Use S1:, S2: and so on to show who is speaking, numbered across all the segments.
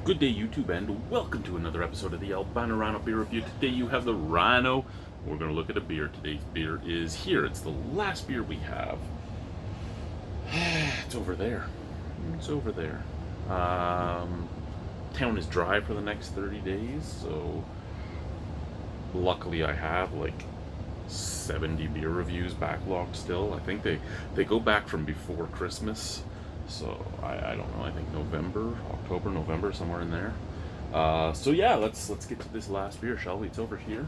S1: Good day, YouTube, and welcome to another episode of the Albino Rhino beer review. Today you have the Rhino. We're going to look at a beer. Today's beer is here. It's the last beer we have. It's over there. It's over there. Town is dry for the next 30 days, so luckily I have like 70 beer reviews backlogged still. I think they go back from before Christmas. So I don't know. I think October, November, somewhere in there. So yeah, let's get to this last beer, shall we? It's over here.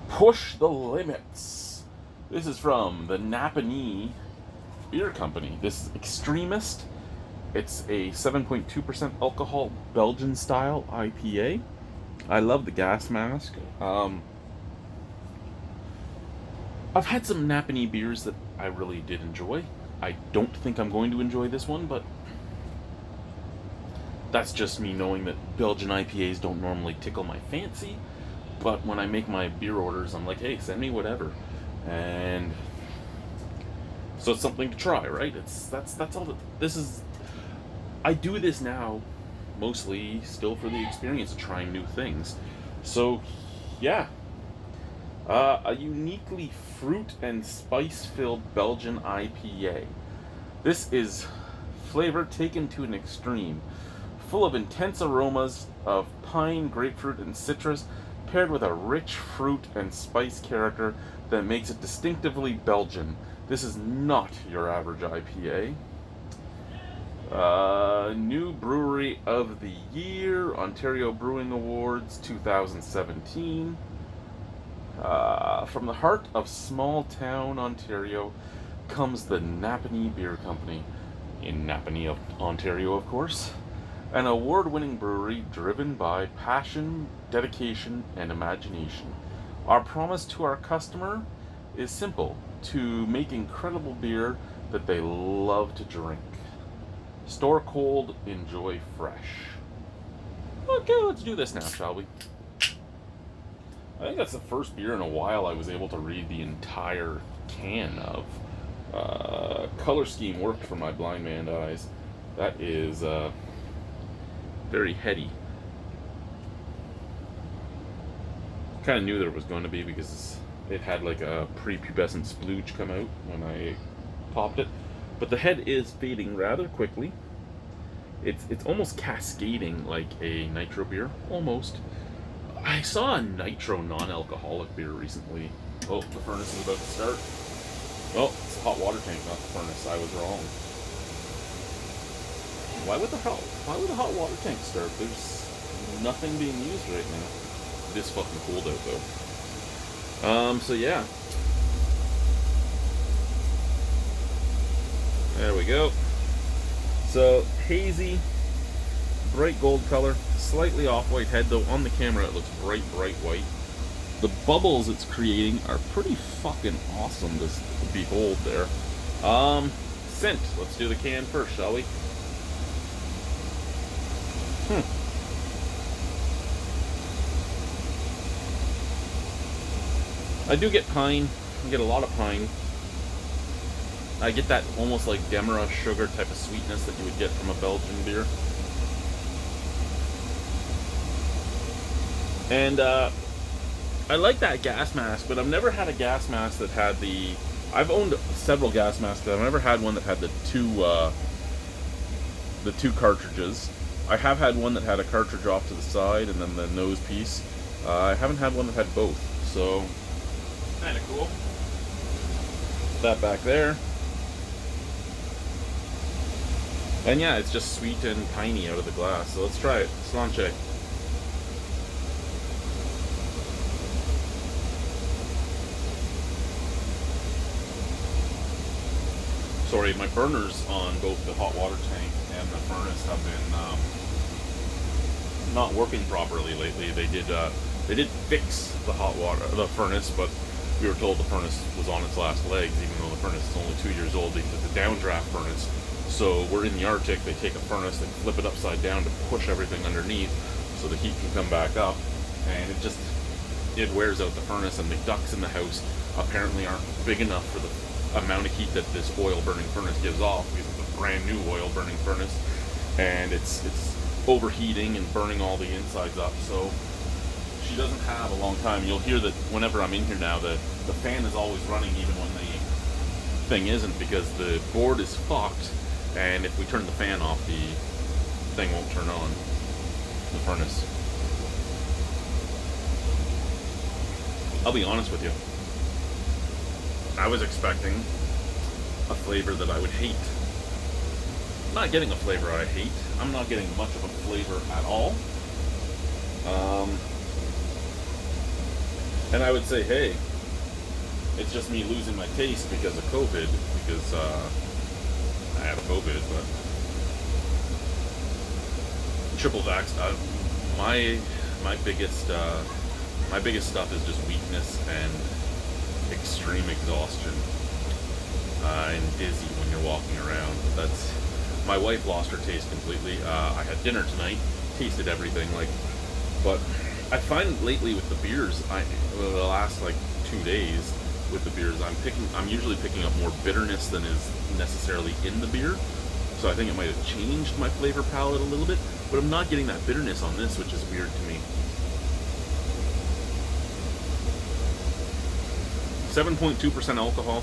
S1: Push the limits. This is from the Napanee Beer Company. This is Extremist. It's a 7.2% alcohol Belgian style IPA. I love the gas mask. I've had some Napanee beers that I really did enjoy. I don't think I'm going to enjoy this one, but that's just me knowing that Belgian IPAs don't normally tickle my fancy. But when I make my beer orders, I'm like, hey, send me whatever. And so it's something to try, right? That's all this is. I do this now mostly still for the experience of trying new things. So yeah. A uniquely fruit and spice-filled Belgian IPA. This is flavor taken to an extreme, full of intense aromas of pine, grapefruit, and citrus, paired with a rich fruit and spice character that makes it distinctively Belgian. This is not your average IPA. New Brewery of the Year, Ontario Brewing Awards 2017. From the heart of small town Ontario comes the Napanee Beer Company, in Napanee, Ontario, of course. An award-winning brewery driven by passion, dedication, and imagination. Our promise to our customer is simple: to make incredible beer that they love to drink. Store cold, enjoy fresh. Okay, let's do this now, shall we? I think that's the first beer in a while I was able to read the entire can of. Color scheme worked for my blind man eyes. That is very heady. Kind of knew there was going to be because it had like a prepubescent splooge come out when I popped it. But the head is fading rather quickly. It's almost cascading like a nitro beer, almost. I saw a nitro non-alcoholic beer recently. Oh, the furnace is about to start. Oh, it's the hot water tank, not the furnace. I was wrong. Why would the hot water tank start? There's nothing being used right now. It is fucking cold out though. So yeah. There we go. So, hazy, bright gold color, slightly off-white head, though on the camera it looks bright white. The bubbles it's creating are pretty fucking awesome to behold there. Scent. Let's do the can first, shall we? I do get pine. I get a lot of pine. I get that almost like Demerara sugar type of sweetness that you would get from a Belgian beer. And I like that gas mask, but I've never had a gas mask that had the... I've owned several gas masks, but I've never had one that had the two cartridges. I have had one that had a cartridge off to the side and then the nose piece. I haven't had one that had both, so kind of cool. That back there. And yeah, it's just sweet and piney out of the glass, so let's try it. Slanche. Sorry, my burners on both the hot water tank and the furnace have been not working properly lately. They did fix the furnace, but we were told the furnace was on its last legs, even though the furnace is only 2 years old. They did the downdraft furnace. So we're in the Arctic. They take a furnace, they flip it upside down to push everything underneath, so the heat can come back up, and it wears out the furnace. And the ducts in the house apparently aren't big enough for the amount of heat that this oil burning furnace gives off, because brand new oil burning furnace, and it's overheating and burning all the insides up. So she doesn't have a long time. You'll hear that whenever I'm in here now, the fan is always running even when the thing isn't, because the board is fucked, and if we turn the fan off, the thing won't turn on, the furnace. I'll be honest with you, I was expecting a flavor that I would hate. I'm not getting a flavor I hate. I'm not getting much of a flavor at all. And I would say, hey, it's just me losing my taste because of COVID, because I had a COVID, but triple vax. My biggest stuff is just weakness and extreme exhaustion and dizzy when you're walking around. That's my wife lost her taste completely. I had dinner tonight, tasted everything, but I find lately with the beers, the last 2 days with the beers, I'm usually picking up more bitterness than is necessarily in the beer. So I think it might have changed my flavor palette a little bit, but I'm not getting that bitterness on this, which is weird to me. 7.2% alcohol.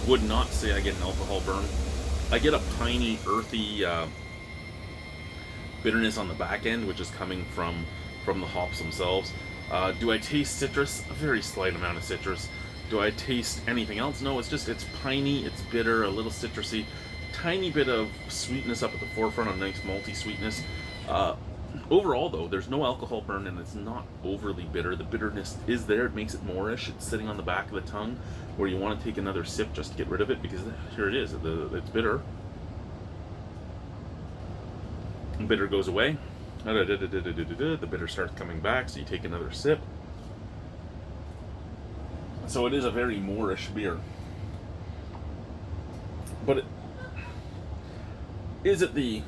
S1: Would not say I get an alcohol burn. I get a piney, earthy bitterness on the back end, which is coming from the hops themselves. Do I taste citrus? A very slight amount of citrus. Do I taste anything else? No, it's piney, it's bitter, a little citrusy, tiny bit of sweetness up at the forefront, a nice malty sweetness. Overall, though, there's no alcohol burn, and it's not overly bitter. The bitterness is there. It makes it moreish. It's sitting on the back of the tongue where you want to take another sip just to get rid of it, because here it is. It's bitter. The bitter goes away. The bitter starts coming back, so you take another sip. So it is a very moreish beer. But is it the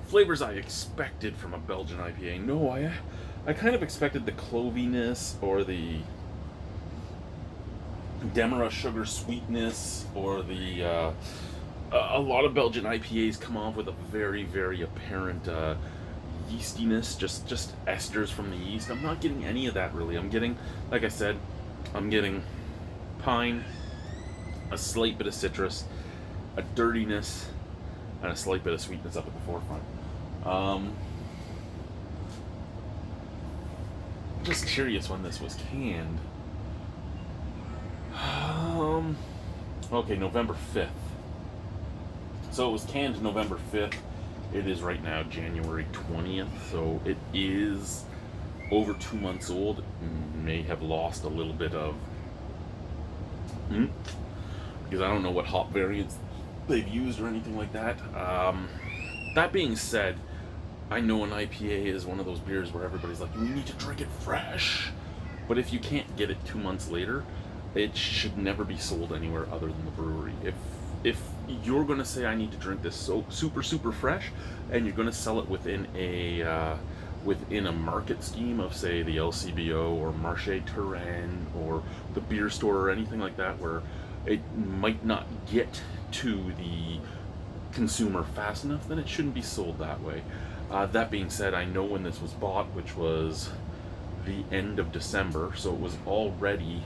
S1: flavors I expected from a Belgian IPA? No, I kind of expected the cloviness or the Demerara sugar sweetness, or the a lot of Belgian IPAs come off with a very, very apparent yeastiness, just esters from the yeast. I'm not getting any of that really. I'm getting, like I said, I'm getting pine, a slight bit of citrus, a dirtiness, and a slight bit of sweetness up at the forefront. Just curious when this was canned. Okay, November 5th. So it was canned November 5th. It is right now January 20th, so it is over 2 months old. May have lost a little bit of because I don't know what hop variants they've used or anything like that. That being said, I know an IPA is one of those beers where everybody's like, we need to drink it fresh. But if you can't get it 2 months later, it should never be sold anywhere other than the brewery. If you're going to say I need to drink this so super fresh, and you're going to sell it within a market scheme of, say, the LCBO or Marché Terrain or the beer store or anything like that, where it might not get to the consumer fast enough, then it shouldn't be sold that way. That being said, I know when this was bought, which was the end of December, so it was already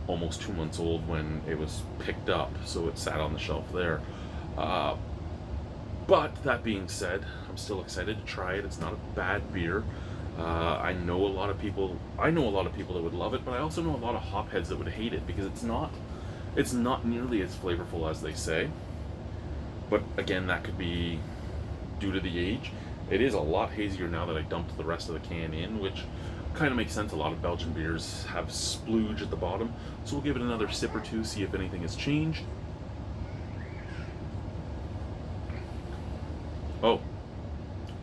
S1: almost 2 months old when it was picked up, so it sat on the shelf there. But that being said, I'm still excited to try it. It's not a bad beer. I know a lot of people that would love it, but I also know a lot of hopheads that would hate it, because it's not nearly as flavorful as they say. But again, that could be due to the age. It is a lot hazier now that I dumped the rest of the can in, which kind of makes sense. A lot of Belgian beers have splooge at the bottom, so we'll give it another sip or two, see if anything has changed. Oh,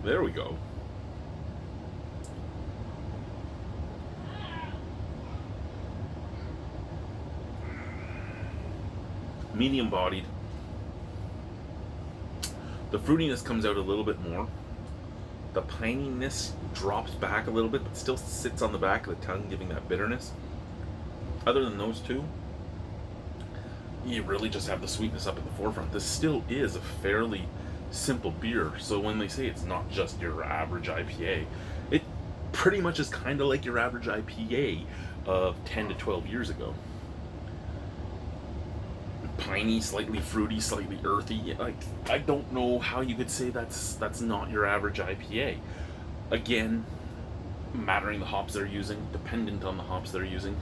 S1: there we go. Medium bodied. The fruitiness comes out a little bit more. The pininess drops back a little bit, but still sits on the back of the tongue, giving that bitterness. Other than those two, you really just have the sweetness up at the forefront. This still is a fairly simple beer, so when they say it's not just your average IPA, it pretty much is kind of like your average IPA of 10 to 12 years ago. Piney, slightly fruity, slightly earthy. Like, I don't know how you could say that's not your average IPA. Again, mattering the hops they're using, dependent on the hops they're using.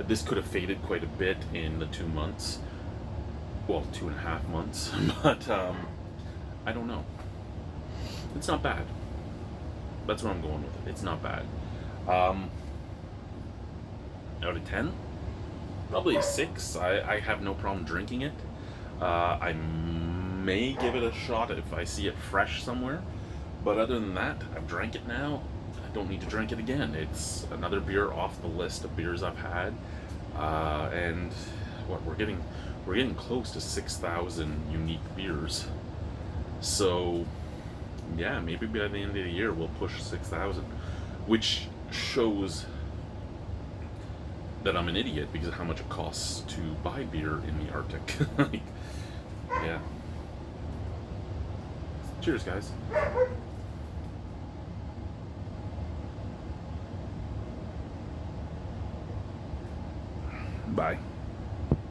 S1: This could have faded quite a bit in the 2 months. Well, 2.5 months. But, I don't know. It's not bad. That's where I'm going with it. It's not bad. Out of 10? Probably a 6. I have no problem drinking it. I may give it a shot if I see it fresh somewhere. But other than that, I've drank it now. I don't need to drink it again. It's another beer off the list of beers I've had. And what we're getting close to 6,000 unique beers. So yeah, maybe by the end of the year we'll push 6,000, which shows that I'm an idiot because of how much it costs to buy beer in the Arctic. Like, yeah. Cheers, guys. Bye.